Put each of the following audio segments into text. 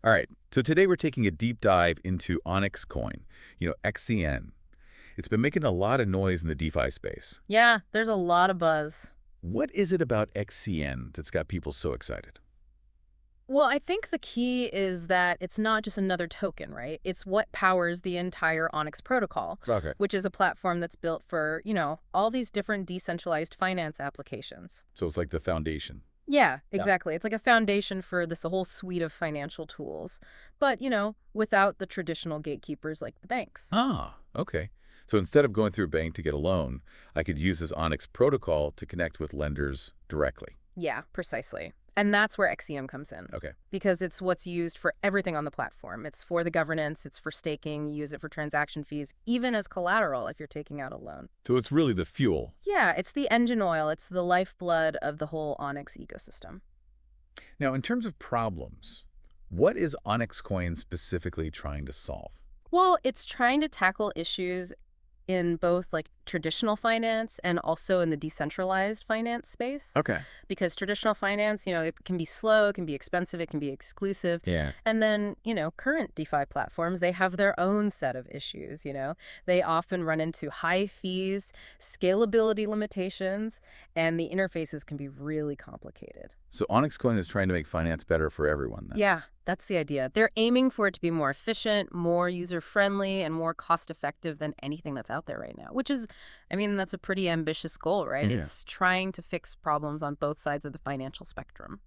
All right, so today we're taking a deep dive into Onyxcoin, XCN. It's been making a lot of noise in the DeFi space. Yeah, there's a lot of buzz. What is it about XCN that's got people so excited? Well, I think the key is that it's not just another token, right? It's what powers the entire Onyx protocol, Okay. which is a platform that's built for, all these different decentralized finance applications. So it's like the foundation. Yeah, Yeah. exactly. It's like a foundation for this whole suite of financial tools, but, without the traditional gatekeepers like the banks. Ah, okay. So instead of going through a bank to get a loan, I could use this Onyx protocol to connect with lenders directly. Yeah, precisely. And that's where XEM comes in. Okay. Because it's what's used for everything on the platform. It's for the governance, it's for staking, you use it for transaction fees, even as collateral if you're taking out a loan. So it's really the fuel. Yeah, it's the engine oil, it's the lifeblood of the whole Onyx ecosystem. Now, in terms of problems, what is Onyxcoin specifically trying to solve? Well, it's trying to tackle issues in both like traditional finance and also in the decentralized finance space. Okay. Because traditional finance, it can be slow, it can be expensive, it can be exclusive. Yeah. And then, current DeFi platforms, they have their own set of issues. They often run into high fees, scalability limitations, and the interfaces can be really complicated. So Onyxcoin is trying to make finance better for everyone then. Yeah, that's the idea. They're aiming for it to be more efficient, more user-friendly, and more cost-effective than anything that's out there right now, which is, that's a pretty ambitious goal, right? Yeah. It's trying to fix problems on both sides of the financial spectrum.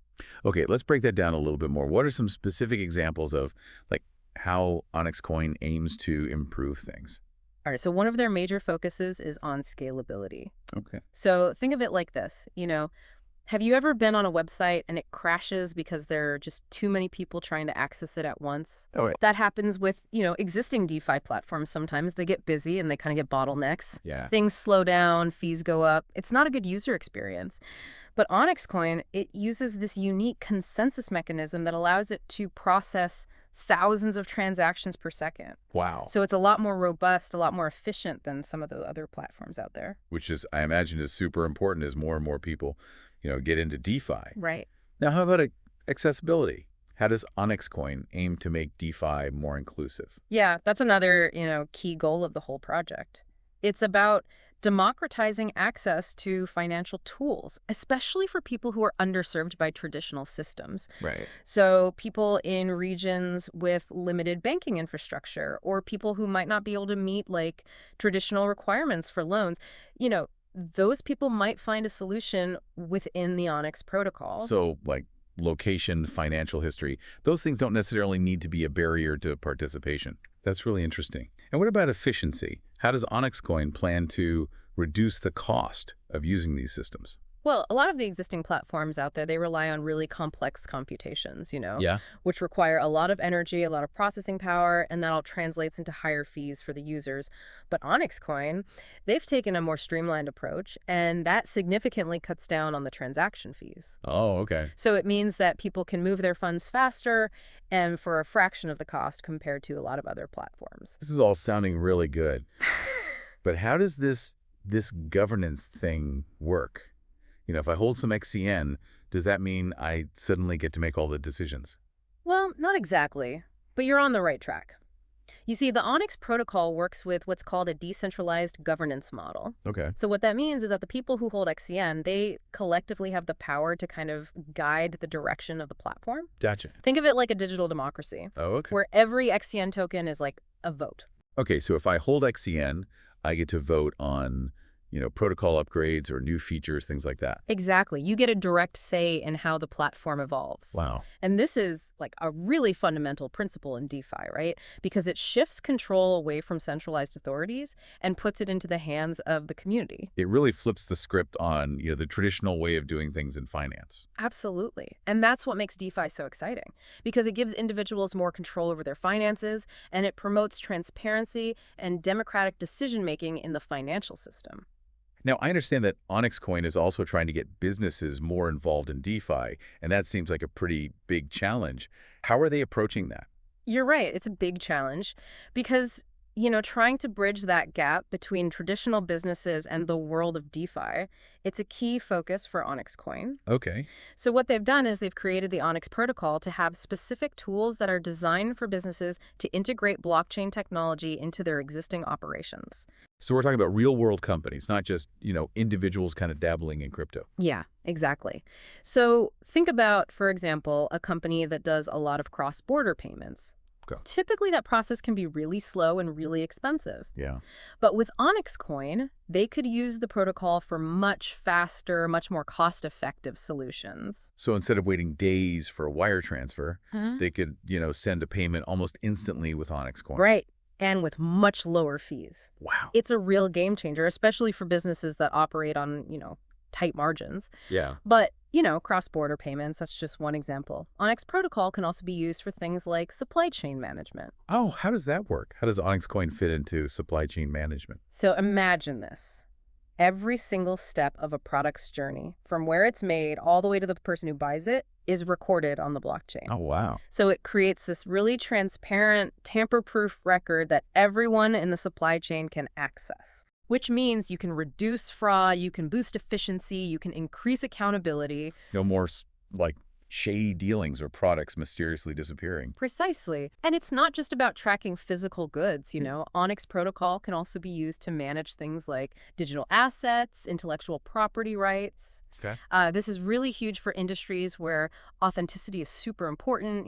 Okay, let's break that down a little bit more. What are some specific examples of like how Onyxcoin aims to improve things? All right, so one of their major focuses is on scalability. Okay. So think of it like this, have you ever been on a website and it crashes because there are just too many people trying to access it at once? Oh, wait. That happens with, existing DeFi platforms sometimes. They get busy and they kind of get bottlenecks. Yeah. Things slow down, fees go up. It's not a good user experience. But Onyx Coin, it uses this unique consensus mechanism that allows it to process thousands of transactions per second. Wow. So it's a lot more robust, a lot more efficient than some of the other platforms out there. Which is, I imagine, is super important as more and more people, get into DeFi. Right. Now, how about accessibility? How does Onyxcoin aim to make DeFi more inclusive? Yeah, that's another, key goal of the whole project. It's about democratizing access to financial tools, especially for people who are underserved by traditional systems. Right. So people in regions with limited banking infrastructure or people who might not be able to meet like traditional requirements for loans, those people might find a solution within the Onyx protocol. So, like location, financial history, those things don't necessarily need to be a barrier to participation. That's really interesting. And what about efficiency? How does Onyxcoin plan to reduce the cost of using these systems? Well, a lot of the existing platforms out there, they rely on really complex computations, Yeah. which require a lot of energy, a lot of processing power, and that all translates into higher fees for the users. But Onyx Coin, they've taken a more streamlined approach, and that significantly cuts down on the transaction fees. Oh, okay. So it means that people can move their funds faster and for a fraction of the cost compared to a lot of other platforms. This is all sounding really good. But how does this governance thing work? If I hold some XCN, does that mean I suddenly get to make all the decisions? Well, not exactly, but you're on the right track. You see, the Onyx protocol works with what's called a decentralized governance model. Okay. So what that means is that the people who hold XCN, they collectively have the power to kind of guide the direction of the platform. Gotcha. Think of it like a digital democracy, Oh, okay. where every XCN token is like a vote. Okay, so if I hold XCN, I get to vote on, protocol upgrades or new features, things like that. Exactly. You get a direct say in how the platform evolves. Wow. And this is like a really fundamental principle in DeFi, right? Because it shifts control away from centralized authorities and puts it into the hands of the community. It really flips the script on, the traditional way of doing things in finance. Absolutely. And that's what makes DeFi so exciting, because it gives individuals more control over their finances, and it promotes transparency and democratic decision-making in the financial system. Now, I understand that Onyxcoin is also trying to get businesses more involved in DeFi, and that seems like a pretty big challenge. How are they approaching that? You're right. It's a big challenge because Trying to bridge that gap between traditional businesses and the world of DeFi, it's a key focus for Onyx Coin. Okay. So what they've done is they've created the Onyx protocol to have specific tools that are designed for businesses to integrate blockchain technology into their existing operations. So we're talking about real-world companies, not just, individuals kind of dabbling in crypto. Yeah, exactly. So think about, for example, a company that does a lot of cross-border payments. Okay. Typically, that process can be really slow and really expensive. Yeah. But with Onyx Coin, they could use the protocol for much faster, much more cost-effective solutions. So instead of waiting days for a wire transfer, Huh? they could, send a payment almost instantly with Onyx Coin. Right. And with much lower fees. Wow. It's a real game changer, especially for businesses that operate on, tight margins. Yeah. But, cross-border payments, that's just one example. Onyx Protocol can also be used for things like supply chain management. Oh, how does that work? How does Onyx Coin fit into supply chain management? So imagine this. Every single step of a product's journey, from where it's made all the way to the person who buys it, is recorded on the blockchain. Oh, wow. So it creates this really transparent, tamper-proof record that everyone in the supply chain can access. Which means you can reduce fraud, you can boost efficiency, you can increase accountability. No more, like, shady dealings or products mysteriously disappearing. Precisely. And it's not just about tracking physical goods, Onyx Protocol can also be used to manage things like digital assets, intellectual property rights. Okay. This is really huge for industries where authenticity is super important.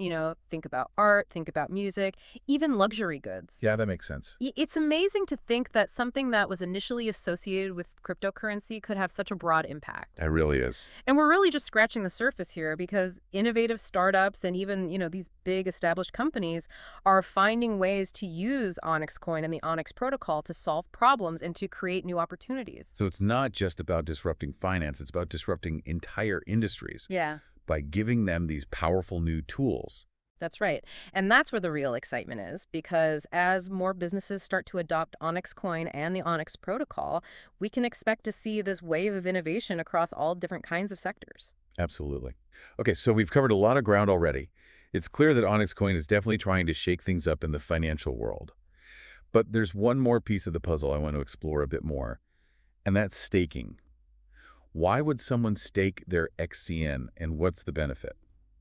Think about art, think about music, even luxury goods. Yeah, that makes sense. It's amazing to think that something that was initially associated with cryptocurrency could have such a broad impact. It really is. And we're really just scratching the surface here because innovative startups and even, these big established companies are finding ways to use Onyx Coin and the Onyx protocol to solve problems and to create new opportunities. So it's not just about disrupting finance, it's about disrupting entire industries Yeah. by giving them these powerful new tools. That's right. And that's where the real excitement is, because as more businesses start to adopt Onyx Coin and the Onyx protocol, we can expect to see this wave of innovation across all different kinds of sectors. Absolutely. Okay, so we've covered a lot of ground already. It's clear that Onyx Coin is definitely trying to shake things up in the financial world. But there's one more piece of the puzzle I want to explore a bit more, and that's staking. Why would someone stake their XCN, and what's the benefit?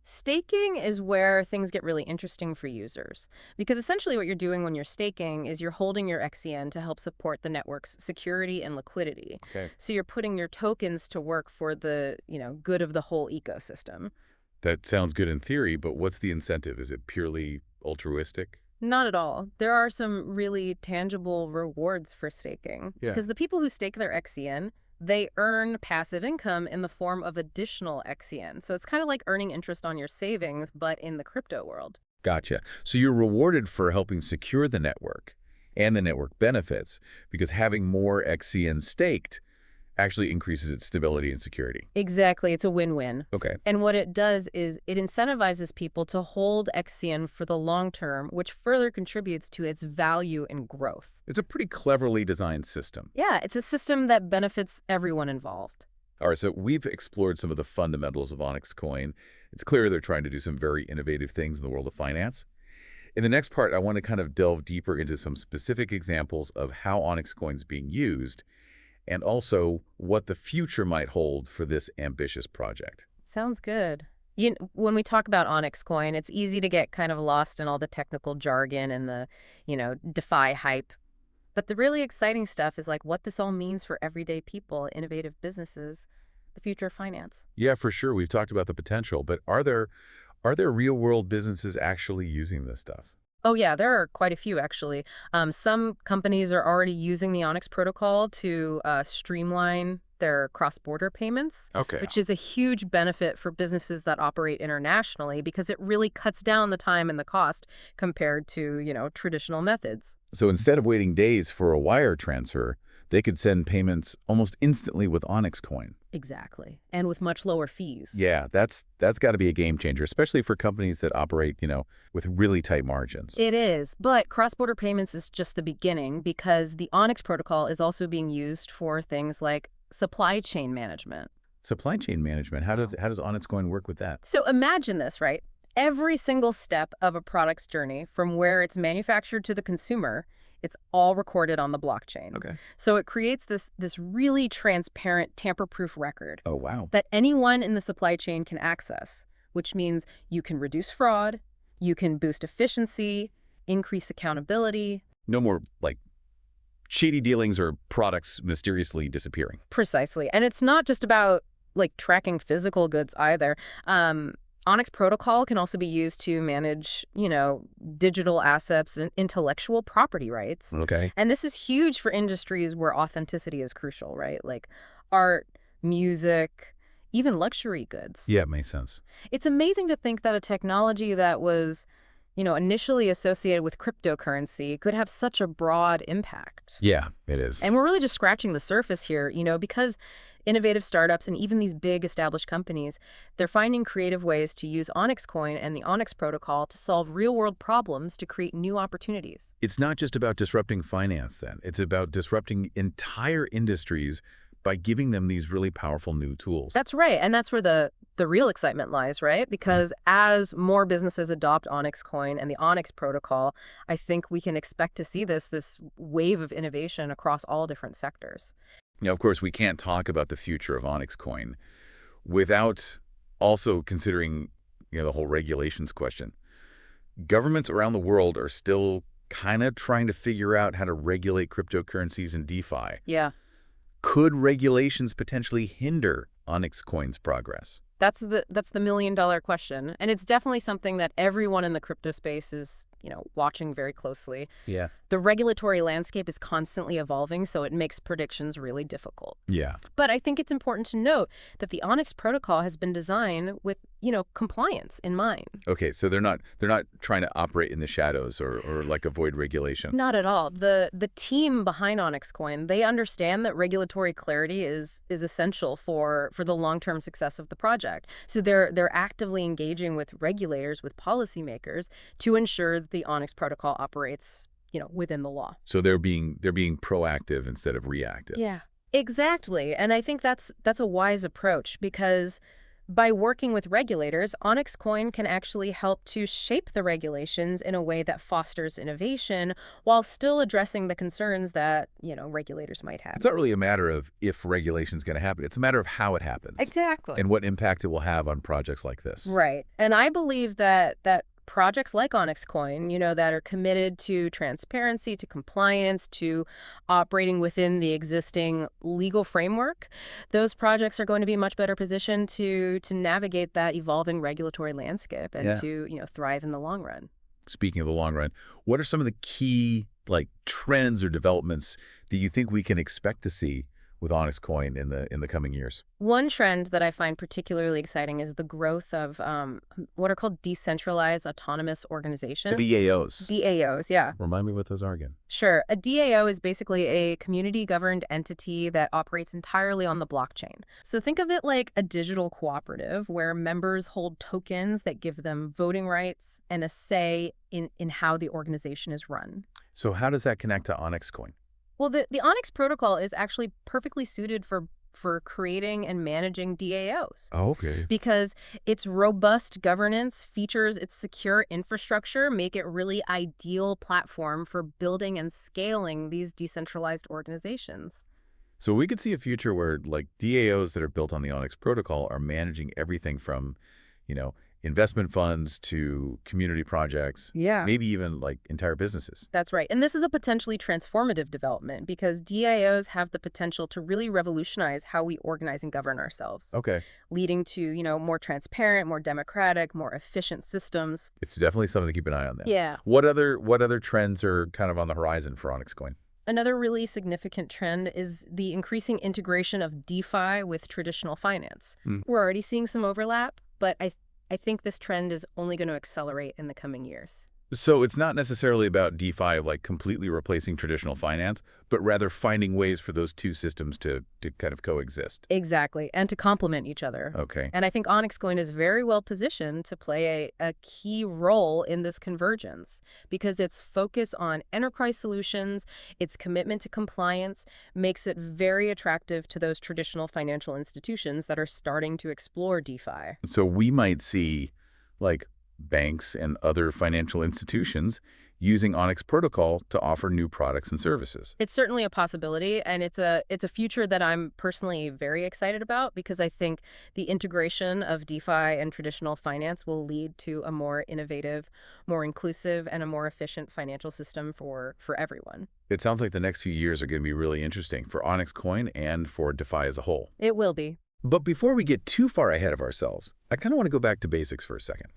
Staking is where things get really interesting for users, because essentially what you're doing when you're staking is you're holding your XCN to help support the network's security and liquidity. Okay. So you're putting your tokens to work for the, good of the whole ecosystem. That sounds good in theory, but what's the incentive? Is it purely altruistic? Not at all. There are some really tangible rewards for staking. Yeah. Because the people who stake their XCN, they earn passive income in the form of additional XCN. So it's kind of like earning interest on your savings, but in the crypto world. Gotcha. So you're rewarded for helping secure the network and the network benefits because having more XCN staked actually increases its stability and security. Exactly. It's a win-win. Okay. And what it does is it incentivizes people to hold XCN for the long term, which further contributes to its value and growth. It's a pretty cleverly designed system. Yeah, it's a system that benefits everyone involved. All right, so we've explored some of the fundamentals of Onyx Coin. It's clear they're trying to do some very innovative things in the world of finance. In the next part, I want to kind of delve deeper into some specific examples of how Onyx Coin is being used and also what the future might hold for this ambitious project. Sounds good. When we talk about Onyx Coin, it's easy to get kind of lost in all the technical jargon and the, DeFi hype. But the really exciting stuff is like what this all means for everyday people, innovative businesses, the future of finance. Yeah, for sure. We've talked about the potential, but are there real-world businesses actually using this stuff? Oh, yeah, there are quite a few, actually. Some companies are already using the Onyx protocol to streamline their cross-border payments, Okay. which is a huge benefit for businesses that operate internationally because it really cuts down the time and the cost compared to, traditional methods. So instead of waiting days for a wire transfer, they could send payments almost instantly with Onyx Coin. Exactly. And with much lower fees. Yeah, that's got to be a game changer, especially for companies that operate, with really tight margins. It is, but cross-border payments is just the beginning because the Onyx protocol is also being used for things like supply chain management. Supply chain management, how does Onyx Coin work with that? So imagine this, right? Every single step of a product's journey, from where it's manufactured to the consumer, It's all recorded on the blockchain. Okay. So it creates this really transparent, tamper-proof record Oh, wow. that anyone in the supply chain can access, which means you can reduce fraud, you can boost efficiency, increase accountability. No more, like, shady dealings or products mysteriously disappearing. Precisely. And it's not just about like tracking physical goods either. Onyx protocol can also be used to manage, digital assets and intellectual property rights. Okay. And this is huge for industries where authenticity is crucial, right? Like art, music, even luxury goods. Yeah, it makes sense. It's amazing to think that a technology that was, initially associated with cryptocurrency could have such a broad impact. Yeah, it is. And we're really just scratching the surface here, because innovative startups and even these big established companies, they're finding creative ways to use Onyxcoin and the Onyx protocol to solve real-world problems to create new opportunities. It's not just about disrupting finance, then. It's about disrupting entire industries by giving them these really powerful new tools. That's right. And that's where the real excitement lies, right? Because as more businesses adopt Onyxcoin and the Onyx protocol, I think we can expect to see this wave of innovation across all different sectors. Now, of course, we can't talk about the future of Onyxcoin without also considering, the whole regulations question. Governments around the world are still kind of trying to figure out how to regulate cryptocurrencies and DeFi. Yeah. Could regulations potentially hinder Onyxcoin's progress? That's the million-dollar question. And it's definitely something that everyone in the crypto space is, watching very closely. Yeah. The regulatory landscape is constantly evolving, so it makes predictions really difficult. Yeah. But I think it's important to note that the Onyx protocol has been designed with, compliance in mind. Okay, so they're not trying to operate in the shadows or like avoid regulation. Not at all. The team behind Onyxcoin, they understand that regulatory clarity is essential for the long-term success of the project. So they're actively engaging with regulators, with policymakers to ensure that the Onyx protocol operates, within the law. So they're being proactive instead of reactive. Yeah. Exactly. And I think that's a wise approach because by working with regulators, Onyxcoin can actually help to shape the regulations in a way that fosters innovation while still addressing the concerns that, regulators might have. It's not really a matter of if regulation is going to happen. It's a matter of how it happens. Exactly. And what impact it will have on projects like this. Right. And I believe that projects like Onyxcoin, that are committed to transparency, to compliance, to operating within the existing legal framework, those projects are going to be much better positioned to navigate that evolving regulatory landscape and to, thrive in the long run. Speaking of the long run, what are some of the key trends or developments that you think we can expect to see with Onyxcoin in the coming years? One trend that I find particularly exciting is the growth of what are called decentralized autonomous organizations. DAOs. DAOs, yeah. Remind me what those are again. Sure. A DAO is basically a community-governed entity that operates entirely on the blockchain. So think of it like a digital cooperative where members hold tokens that give them voting rights and a say in how the organization is run. So how does that connect to Onyxcoin? Well, the Onyx protocol is actually perfectly suited for creating and managing DAOs. Oh, okay. Because its robust governance features, its secure infrastructure make it really ideal platform for building and scaling these decentralized organizations. So we could see a future where DAOs that are built on the Onyx protocol are managing everything from, investment funds to community projects, maybe even entire businesses. That's right. And this is a potentially transformative development because DAOs have the potential to really revolutionize how we organize and govern ourselves. Okay. Leading to, more transparent, more democratic, more efficient systems. It's definitely something to keep an eye on then. Yeah. What other trends are kind of on the horizon for Onyxcoin? Another really significant trend is the increasing integration of DeFi with traditional finance. We're already seeing some overlap, but I think this trend is only going to accelerate in the coming years. So it's not necessarily about DeFi completely replacing traditional finance, but rather finding ways for those two systems to kind of coexist. Exactly, and to complement each other. Okay. And I think Onyxcoin is very well positioned to play a key role in this convergence because its focus on enterprise solutions, its commitment to compliance makes it very attractive to those traditional financial institutions that are starting to explore DeFi. So we might see banks and other financial institutions using Onyx protocol to offer new products and services. It's certainly a possibility, and it's a future that I'm personally very excited about because I think the integration of DeFi and traditional finance will lead to a more innovative, more inclusive, and a more efficient financial system for everyone. It sounds like the next few years are going to be really interesting for Onyx Coin and for DeFi as a whole. It will be. But before we get too far ahead of ourselves, I kind of want to go back to basics for a second.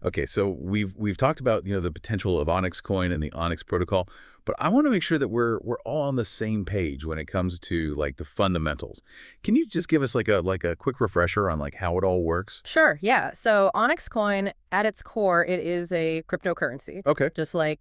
Okay, so we've talked about, the potential of Onyx Coin and the Onyx protocol, but I want to make sure that we're all on the same page when it comes to like the fundamentals. Can you just give us like a quick refresher on like how it all works? Sure, yeah. So Onyx Coin, at its core, it is a cryptocurrency, Okay. just like,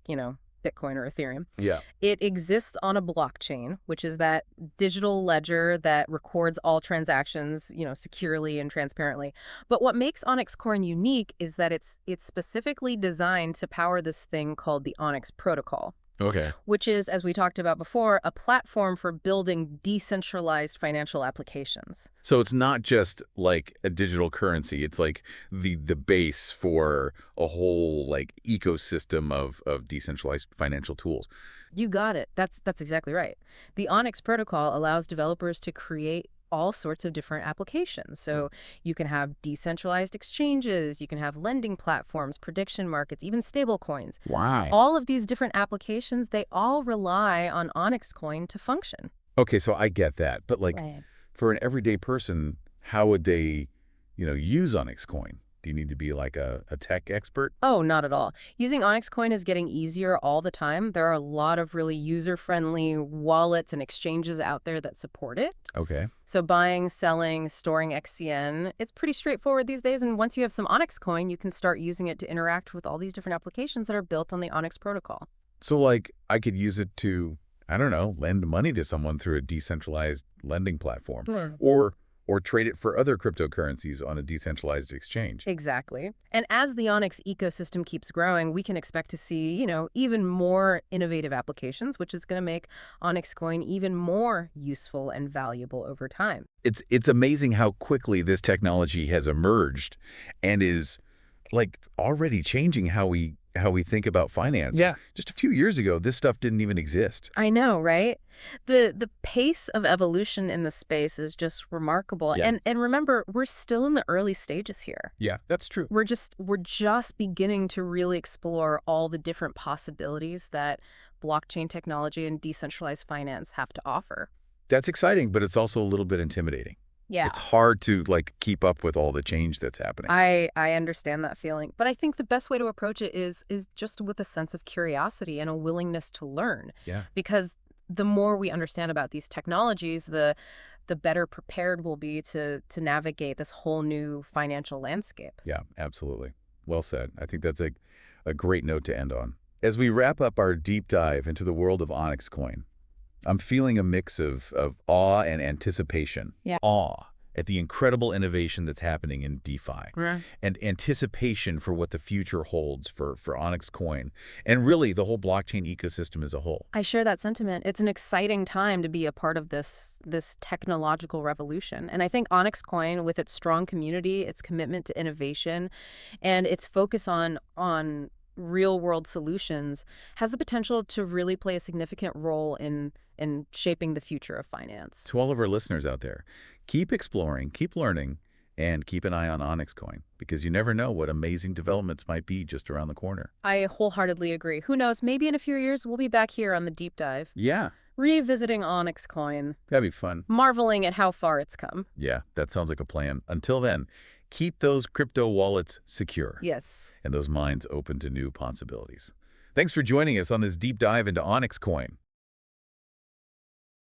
Bitcoin or Ethereum. Yeah. It exists on a blockchain, which is that digital ledger that records all transactions, securely and transparently. But what makes Onyx Coin unique is that it's specifically designed to power this thing called the Onyx protocol, Okay. which is, as we talked about before, a platform for building decentralized financial applications. So it's not just like a digital currency. It's like the base for a whole like ecosystem of decentralized financial tools. You got it. That's exactly right. The Onyx protocol allows developers to create all sorts of different applications. So you can have decentralized exchanges, you can have lending platforms, prediction markets, even stable coins. Wow. All of these different applications, they all rely on Onyx Coin to function. Okay, so I get that. But like Right. for an everyday person, how would they, use Onyx Coin? Do you need to be like a tech expert? Oh, not at all. Using Onyx Coin is getting easier all the time. There are a lot of really user-friendly wallets and exchanges out there that support it. Okay. So buying, selling, storing XCN, it's pretty straightforward these days. And once you have some Onyx Coin, you can start using it to interact with all these different applications that are built on the Onyx protocol. So like I could use it to, I don't know, lend money to someone through a decentralized lending platform. Sure. Or trade it for other cryptocurrencies on a decentralized exchange. Exactly. And as the Onyx ecosystem keeps growing, we can expect to see, even more innovative applications, which is going to make Onyx Coin even more useful and valuable over time. It's amazing how quickly this technology has emerged and is like already changing how we think about finance. Yeah. Just a few years ago, this stuff didn't even exist. I know, right? The pace of evolution in the space is just remarkable. Yeah. And remember, we're still in the early stages here. Yeah, that's true. We're just beginning to really explore all the different possibilities that blockchain technology and decentralized finance have to offer. That's exciting, but it's also a little bit intimidating. Yeah. It's hard to like keep up with all the change that's happening. I understand that feeling, but I think the best way to approach it is just with a sense of curiosity and a willingness to learn. Yeah. Because the more we understand about these technologies, the better prepared we'll be to navigate this whole new financial landscape. Yeah, absolutely. Well said. I think that's a great note to end on. As we wrap up our deep dive into the world of Onyx Coin, I'm feeling a mix of awe and anticipation. Yeah. Awe at the incredible innovation that's happening in DeFi, Right. and anticipation for what the future holds for Onyx Coin, and really the whole blockchain ecosystem as a whole. I share that sentiment. It's an exciting time to be a part of this technological revolution. And I think Onyx Coin, with its strong community, its commitment to innovation, and its focus on real-world solutions, has the potential to really play a significant role in shaping the future of finance. To all of our listeners out there, keep exploring, keep learning, and keep an eye on Onyx Coin, because you never know what amazing developments might be just around the corner. I wholeheartedly agree. Who knows, maybe in a few years we'll be back here on the deep dive, Yeah, revisiting Onyx Coin, that'd be fun. marveling at how far it's come. Yeah, that sounds like a plan. Until then, keep those crypto wallets secure. Yes. And those minds open to new possibilities. Thanks for joining us on this deep dive into Onyx Coin.